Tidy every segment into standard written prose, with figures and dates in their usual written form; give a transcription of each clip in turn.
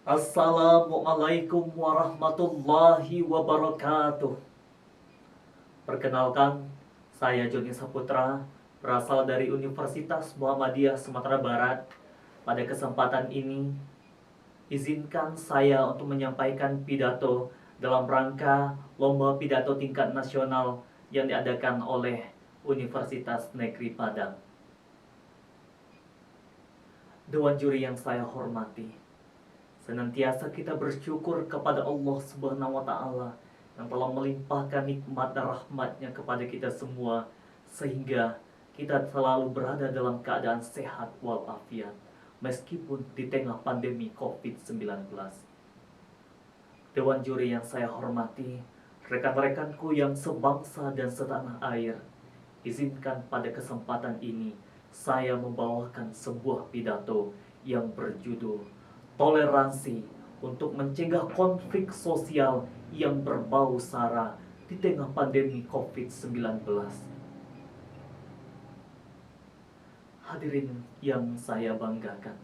Assalamualaikum warahmatullahi wabarakatuh. Perkenalkan, saya Joni Saputra, berasal dari Universitas Muhammadiyah Sumatera Barat. Pada kesempatan ini, izinkan saya untuk menyampaikan pidato dalam rangka Lomba Pidato Tingkat Nasional yang diadakan oleh Universitas Negeri Padang. Dewan juri yang saya hormati, senantiasa kita bersyukur kepada Allah Subhanahu wa Ta'ala yang telah melimpahkan nikmat dan rahmatnya kepada kita semua, sehingga kita selalu berada dalam keadaan sehat walafiat meskipun di tengah pandemi COVID-19. Dewan juri yang saya hormati, rekan-rekanku yang sebangsa dan setanah air, izinkan pada kesempatan ini saya membawakan sebuah pidato yang berjudul Toleransi untuk mencegah konflik sosial yang berbau sara di tengah pandemi COVID-19. Hadirin yang saya banggakan,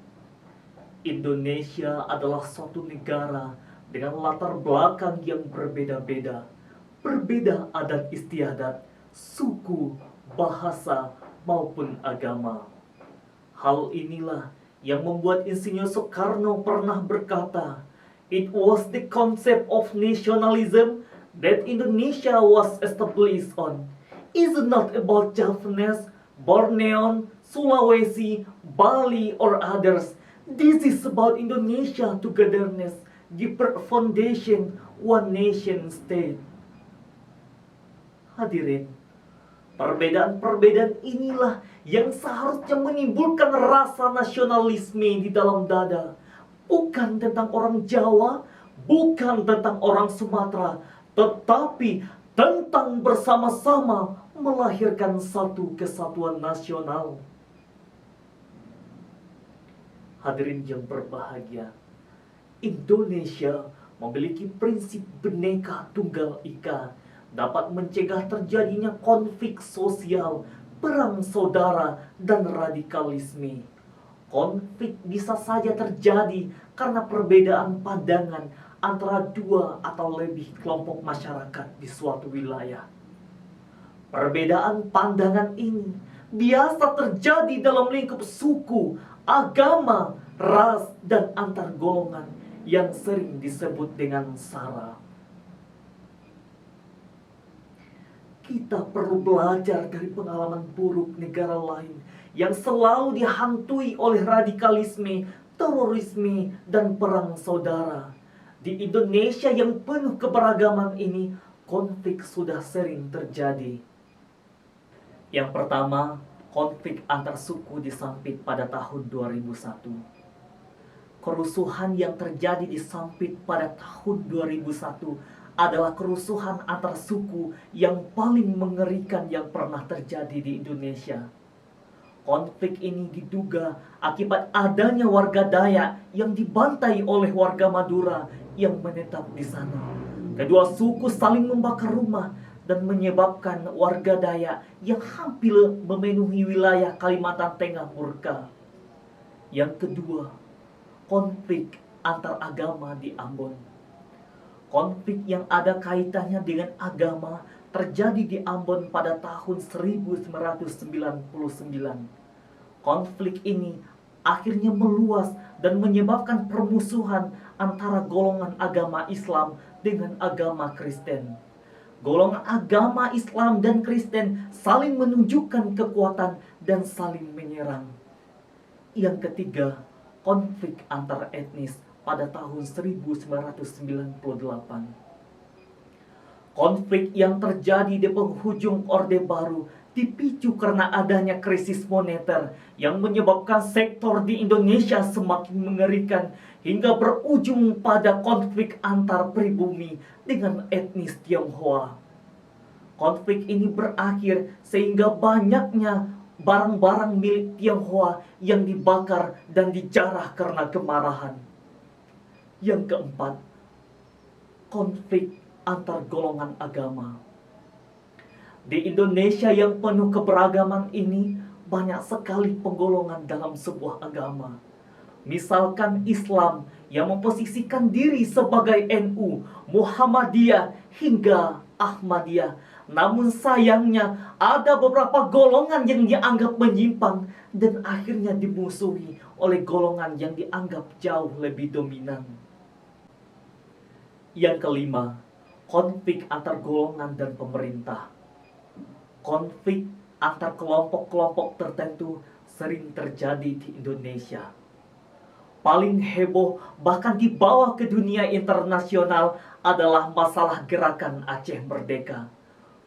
Indonesia adalah suatu negara dengan latar belakang yang berbeda-beda, berbeda adat istiadat, suku, bahasa, maupun agama. Hal inilah yang membuat Insinyur Soekarno pernah berkata, "It was the concept of nationalism that Indonesia was established on. It's not about Javanese, Borneo, Sulawesi, Bali, or others. This is about Indonesia togetherness, the foundation one nation state." Hadirin, perbedaan-perbedaan inilah yang seharusnya menimbulkan rasa nasionalisme di dalam dada. Bukan tentang orang Jawa, bukan tentang orang Sumatera, tetapi tentang bersama-sama melahirkan satu kesatuan nasional. Hadirin yang berbahagia, Indonesia memiliki prinsip Bhinneka Tunggal Ika, dapat mencegah terjadinya konflik sosial, perang saudara, dan radikalisme. Konflik bisa saja terjadi karena perbedaan pandangan antara dua atau lebih kelompok masyarakat di suatu wilayah. Perbedaan pandangan ini biasa terjadi dalam lingkup suku, agama, ras, dan antar golongan yang sering disebut dengan sara. Kita perlu belajar dari pengalaman buruk negara lain yang selalu dihantui oleh radikalisme, terorisme, dan perang saudara. Di Indonesia yang penuh keberagaman ini, konflik sudah sering terjadi. Yang pertama, konflik antar suku di Sampit pada tahun 2001. Kerusuhan yang terjadi di Sampit pada tahun 2001 adalah kerusuhan antar suku yang paling mengerikan yang pernah terjadi di Indonesia. Konflik ini diduga akibat adanya warga Dayak yang dibantai oleh warga Madura yang menetap di sana. Kedua suku saling membakar rumah dan menyebabkan warga Dayak yang hampir memenuhi wilayah Kalimantan Tengah murka. Yang kedua, konflik antar agama di Ambon. Konflik yang ada kaitannya dengan agama terjadi di Ambon pada tahun 1999. Konflik ini akhirnya meluas dan menyebabkan permusuhan antara golongan agama Islam dengan agama Kristen. Golongan agama Islam dan Kristen saling menunjukkan kekuatan dan saling menyerang. Yang ketiga, konflik antar etnis pada tahun 1998. Konflik yang terjadi di penghujung Orde Baru dipicu karena adanya krisis moneter yang menyebabkan sektor di Indonesia semakin mengerikan hingga berujung pada konflik antar pribumi dengan etnis Tionghoa. Konflik ini berakhir sehingga banyaknya barang-barang milik Tionghoa yang dibakar dan dijarah karena kemarahan. Yang keempat, konflik antar golongan agama. Di Indonesia yang penuh keberagaman ini, banyak sekali penggolongan dalam sebuah agama. Misalkan Islam yang memposisikan diri sebagai NU, Muhammadiyah hingga Ahmadiyah. Namun sayangnya ada beberapa golongan yang dianggap menyimpang dan akhirnya dimusuhi oleh golongan yang dianggap jauh lebih dominan. Yang kelima, konflik antar golongan dan pemerintah. Konflik antar kelompok-kelompok tertentu sering terjadi di Indonesia. Paling heboh bahkan dibawa ke dunia internasional adalah masalah gerakan Aceh Merdeka.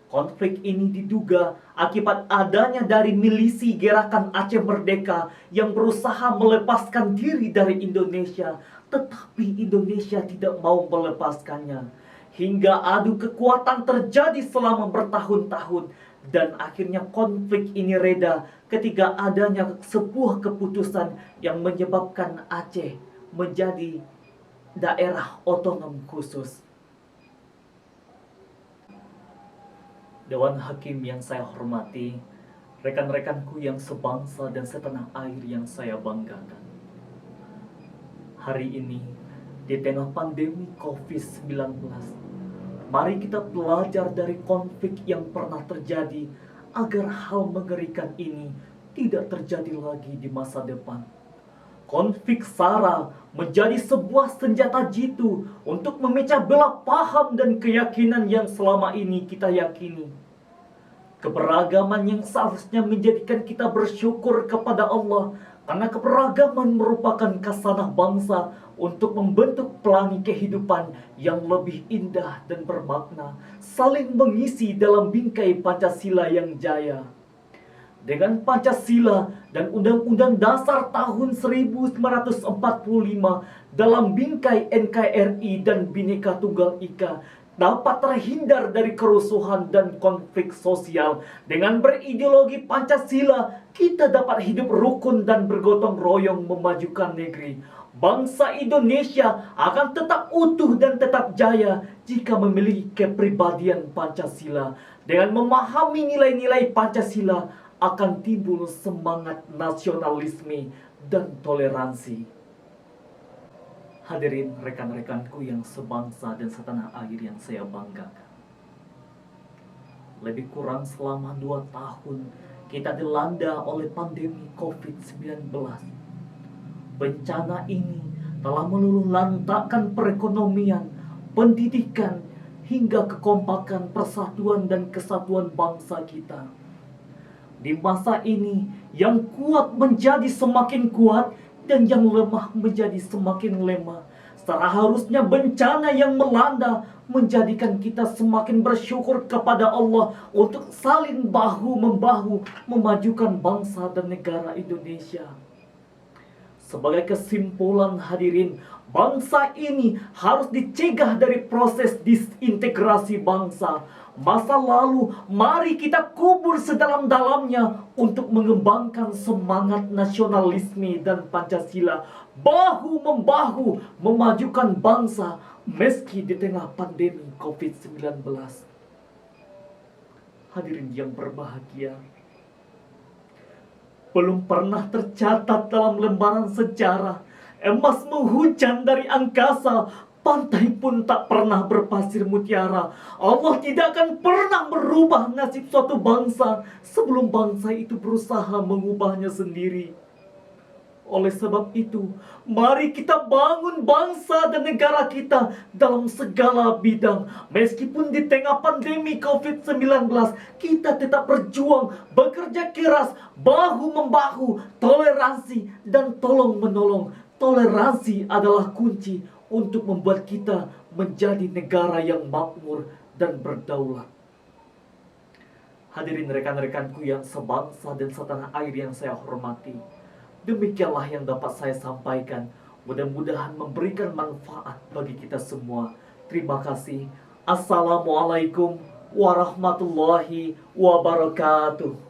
Konflik ini diduga akibat adanya dari milisi gerakan Aceh Merdeka yang berusaha melepaskan diri dari Indonesia, tetapi Indonesia tidak mau melepaskannya. Hingga adu kekuatan terjadi selama bertahun-tahun dan akhirnya konflik ini reda ketika adanya sebuah keputusan yang menyebabkan Aceh menjadi daerah otonom khusus. Dewan Hakim yang saya hormati, rekan-rekanku yang sebangsa dan setanah air yang saya banggakan. Hari ini, di tengah pandemi COVID-19, mari kita belajar dari konflik yang pernah terjadi agar hal mengerikan ini tidak terjadi lagi di masa depan. Konflik SARA menjadi sebuah senjata jitu untuk memecah belah paham dan keyakinan yang selama ini kita yakini. Keberagaman yang seharusnya menjadikan kita bersyukur kepada Allah, karena keberagaman merupakan khasanah bangsa untuk membentuk pelangi kehidupan yang lebih indah dan bermakna, saling mengisi dalam bingkai Pancasila yang jaya. Dengan Pancasila dan Undang-Undang Dasar tahun 1945 dalam bingkai NKRI dan Bhinneka Tunggal Ika, dapat terhindar dari kerusuhan dan konflik sosial. Dengan berideologi Pancasila, kita dapat hidup rukun dan bergotong royong memajukan negeri. Bangsa Indonesia akan tetap utuh dan tetap jaya jika memiliki kepribadian Pancasila. Dengan memahami nilai-nilai Pancasila, akan timbul semangat nasionalisme dan toleransi. Hadirin rekan-rekanku yang sebangsa dan setanah air yang saya banggakan. Lebih kurang selama 2 tahun kita dilanda oleh pandemi COVID-19. Bencana ini telah meluluhlantakkan perekonomian, pendidikan, hingga kekompakan, persatuan dan kesatuan bangsa kita. Di masa ini, yang kuat menjadi semakin kuat dan yang lemah menjadi semakin lemah. Seharusnya bencana yang melanda menjadikan kita semakin bersyukur kepada Allah untuk saling bahu-membahu memajukan bangsa dan negara Indonesia. Sebagai kesimpulan hadirin, bangsa ini harus dicegah dari proses disintegrasi bangsa. Masa lalu, mari kita kubur sedalam-dalamnya untuk mengembangkan semangat nasionalisme dan Pancasila. Bahu-membahu memajukan bangsa meski di tengah pandemi COVID-19. Hadirin yang berbahagia, belum pernah tercatat dalam lembaran sejarah emas menghujan dari angkasa. Pantai pun tak pernah berpasir mutiara. Allah tidak akan pernah merubah nasib suatu bangsa sebelum bangsa itu berusaha mengubahnya sendiri. Oleh sebab itu, mari kita bangun bangsa dan negara kita dalam segala bidang. Meskipun di tengah pandemi COVID-19, kita tetap berjuang, bekerja keras, bahu-membahu, toleransi dan tolong-menolong. Toleransi adalah kunci untuk membuat kita menjadi negara yang makmur dan berdaulat. Hadirin rekan-rekanku yang sebangsa dan setanah air yang saya hormati, demikianlah yang dapat saya sampaikan. Mudah-mudahan memberikan manfaat bagi kita semua. Terima kasih. Assalamualaikum warahmatullahi wabarakatuh.